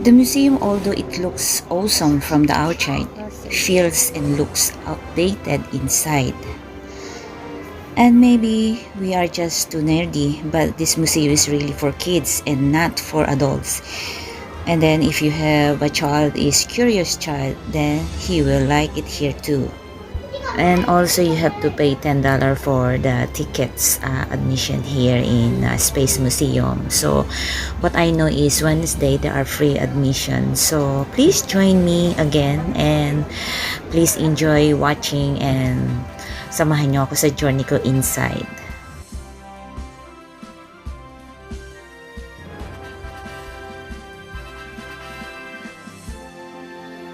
The museum, although it looks awesome from the outside, feels and looks outdated inside. And maybe we are just too nerdy, but this museum is really for kids and not for adults. And then if you have a child is curious child, then he will like it here too. And also you have to pay $10 for the tickets admission here in Space Museum. So what I know is Wednesday there are free admission. So please join me again and please enjoy watching and samahan niyo ako sa journey ko inside.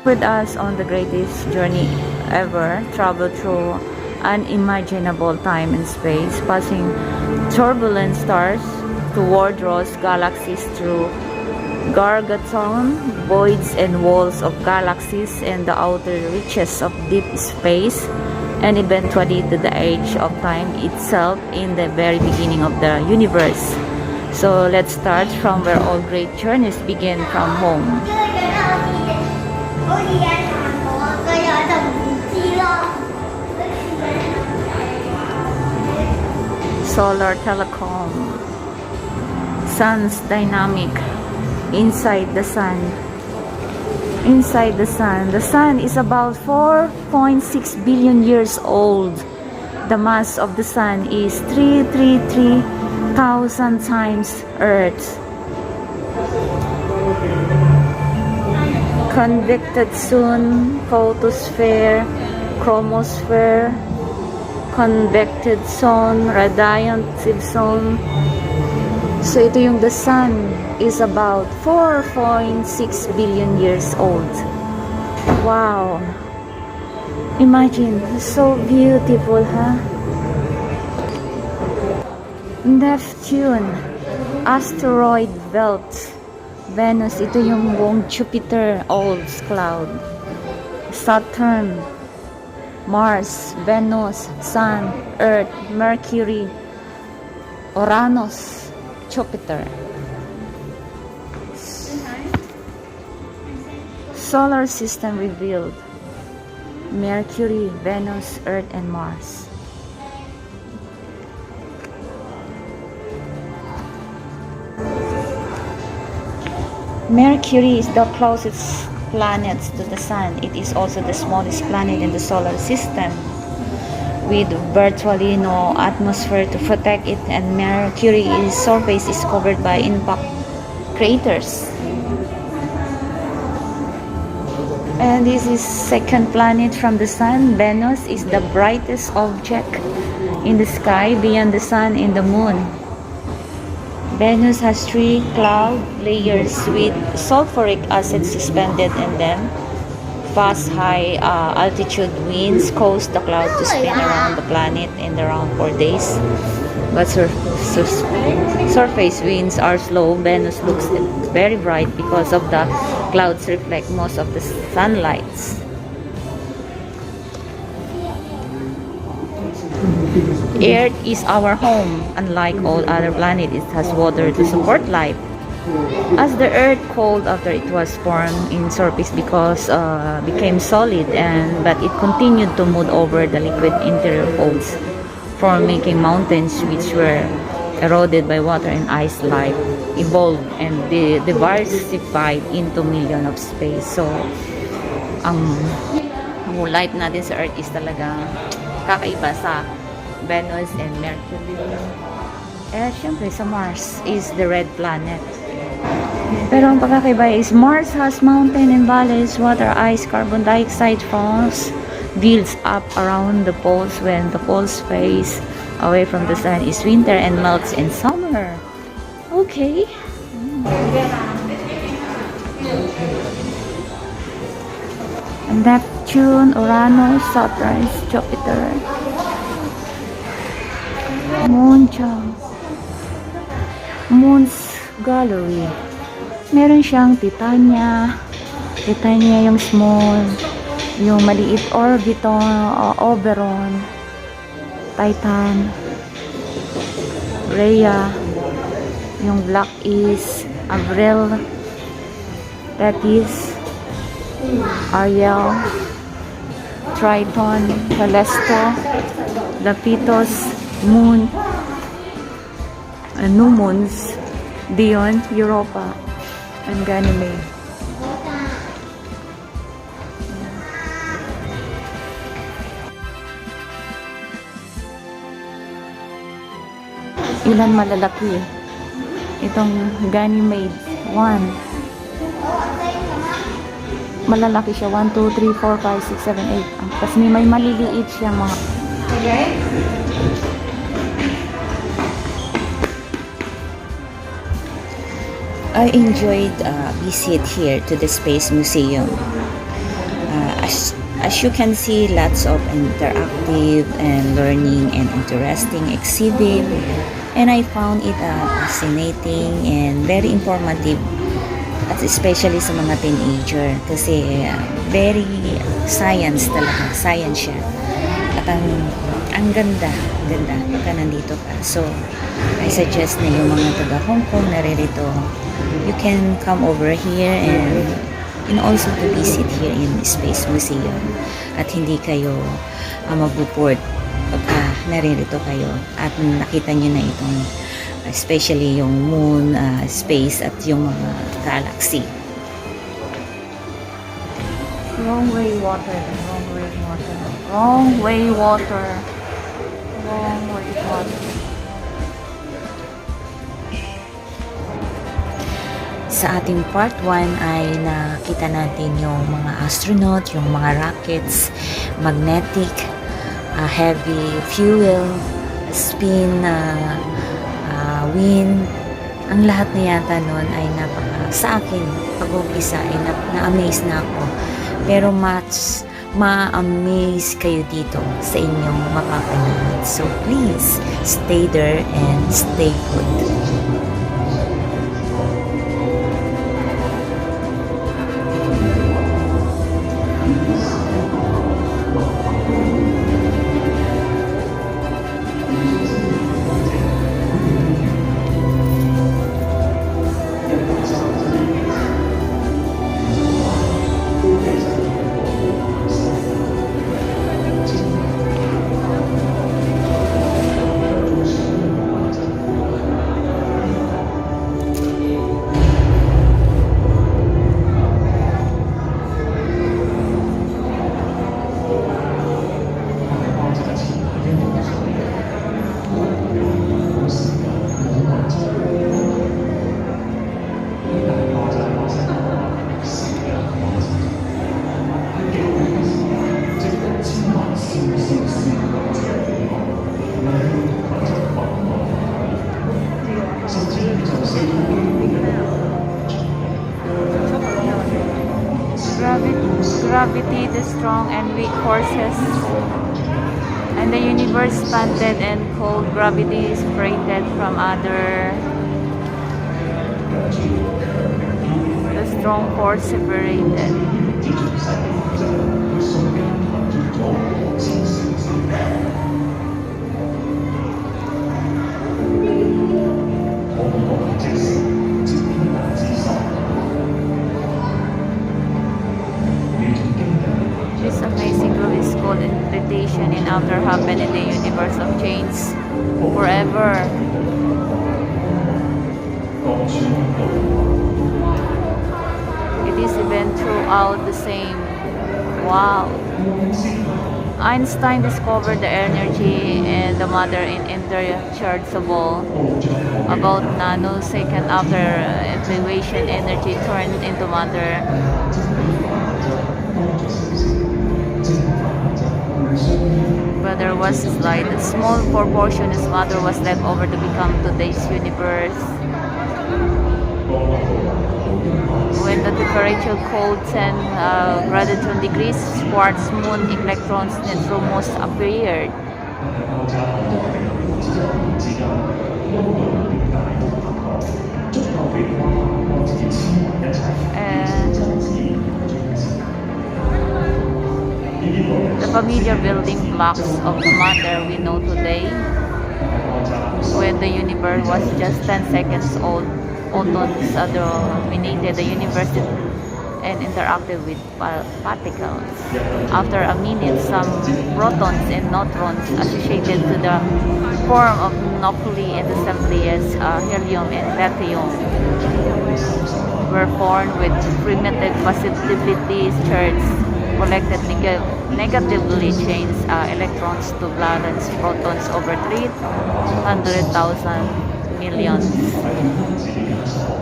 With us on the greatest journey ever, travel through unimaginable time and space, passing turbulent stars toward Ross galaxies through gargantuan voids and walls of galaxies and the outer reaches of deep space, and eventually to the age of time itself in the very beginning of the universe. So let's start from where all great journeys begin, from home. Solar telecom, sun's dynamic, inside the sun. Inside the sun is about 4.6 billion years old. The mass of the sun is 333,000 times Earth. Convected zone, photosphere, chromosphere, convected zone, radiant zone. So ito yung the sun is about 4.6 billion years old. Wow! Imagine, so beautiful, huh? Neptune, asteroid belt. Venus, ito yung buong Jupiter, old cloud. Saturn, Mars, Venus, Sun, Earth, Mercury, Uranus, Jupiter. Solar system revealed: Mercury, Venus, Earth, and Mars. Mercury is the closest planet to the Sun. It is also the smallest planet in the solar system, with virtually no atmosphere to protect it, and Mercury's surface is covered by impact craters. And this is second planet from the Sun. Venus is the brightest object in the sky beyond the Sun and the Moon. Venus has 3 cloud layers with sulfuric acid suspended in them. Fast high altitude winds cause the cloud to spin around the planet in around 4 days. But surface winds are slow. Venus looks very bright because of the clouds reflect most of the sunlight. Earth is our home. Unlike all other planets, it has water to support life. As the Earth cooled after it was formed in surface because became solid, but it continued to move over the liquid interior folds, making mountains which were eroded by water and ice. Life evolved and diversified into millions of space. So, ang life natin sa Earth is talagang kakaiba sa Venus and Mercury. Syempre sa Mars is the red planet. Pero ang pagkakaiba is Mars has mountain and valleys, water, ice, carbon dioxide frosts builds up around the poles. When the poles face away from the sun is winter and melts in summer. Okay. Neptune, Uranus, Saturn, Jupiter. Moon's gallery. Meron siyang Titania. Titania yung small, yung maliit Orbiton, Oberon, Titan, Rhea, yung black is Avril, Thetis, Ariel, Triton, Callisto, Lapithos, Moon, new moons, Dion, Europa, and Ganymede. Ilan malalaki? Itong Ganymede, 1. Malalaki siya, 1, 2, 3, 4, 5, 6, 7, 8. Tapos may maliliit siyang mga... Okay? I enjoyed visit here to the Space Museum. As you can see, lots of interactive and learning and interesting exhibit, and I found it fascinating and very informative, at especially sa mga teenager kasi very science talaga, science siya. At ang ganda pagka nandito ka. So, I suggest na yung mga taga Hongkong naririto, you can come over here and also to visit here in Space Museum. At hindi kayo mag-report pagka naririto kayo at nakita nyo na itong especially yung moon, space at yung mga galaxy. Wrong way water. Sa ating part 1 ay nakita natin yung mga astronaut, yung mga rockets, magnetic, heavy fuel, spin, wind. Ang lahat na yata nun ay sa akin, pag-umpisa ay na-amaze na ako. Pero ma-amaze kayo dito sa inyong mapapanood. So please, stay there and stay put. Gravity, the strong and weak forces, and the universe expanded and cold. Gravity is separated from other. The strong force separated. This amazing rule is called inflation in outer happen in the universe of change forever. It is even throughout the same. Wow. Einstein discovered the energy and the matter in interchangeable. About nanosecond after inflation, energy turned into matter. But there was a slight small proportion of matter was left over to become today's universe. When the temperature cold 10 gradation degrees, quartz, moon, electrons, neutrons appeared. The familiar building blocks of the matter we know today, when the universe was just 10 seconds old, photons dominated the universe and interacted with particles. After a minute, some protons and neutrons associated to the form of nuclei in the nucleus, helium and lithium, were formed with primitive positivity charges collected negatively changed electrons to valence protons over 300,000 millions.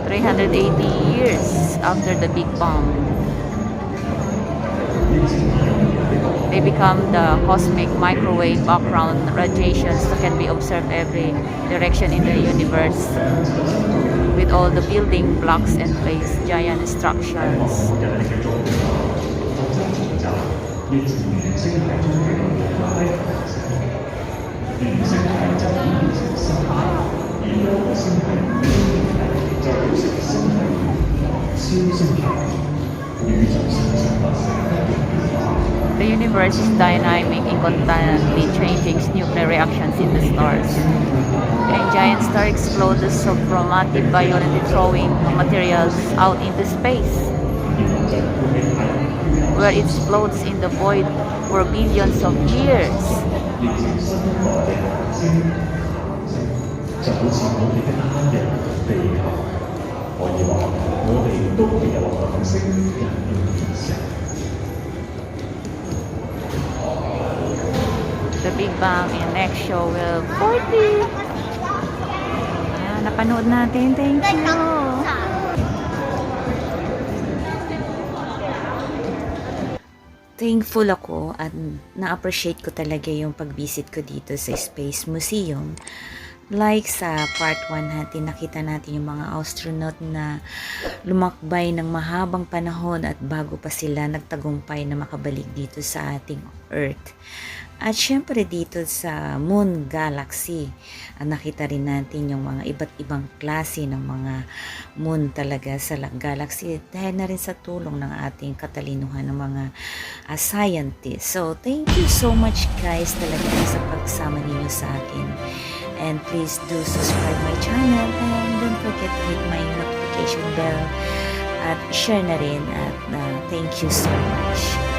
380 years after the Big Bang, they become the cosmic microwave background radiations that can be observed every direction in the universe, with all the building blocks and place giant structures. The universe is dynamic and constantly changing nuclear reactions in the stars. And giant star explodes subchromatic violently throwing materials out into space, where it floats in the void for billions of years. The Big Bang in next show will 40. Napanood natin. Thank you. Thankful ako at na-appreciate ko talaga yung pag-visit ko dito sa Space Museum. Like sa part 1 natin, nakita natin yung mga astronaut na lumakbay ng mahabang panahon at bago pa sila nagtagumpay na makabalik dito sa ating Earth. At syempre dito sa Moon Galaxy, nakita rin natin yung mga iba't ibang klase ng mga moon talaga sa galaxy dahil na rin sa tulong ng ating katalinuhan ng mga scientists. So, thank you so much guys talaga sa pagsama ninyo sa akin. And please do subscribe my channel and don't forget to hit my notification bell at share na rin at thank you so much.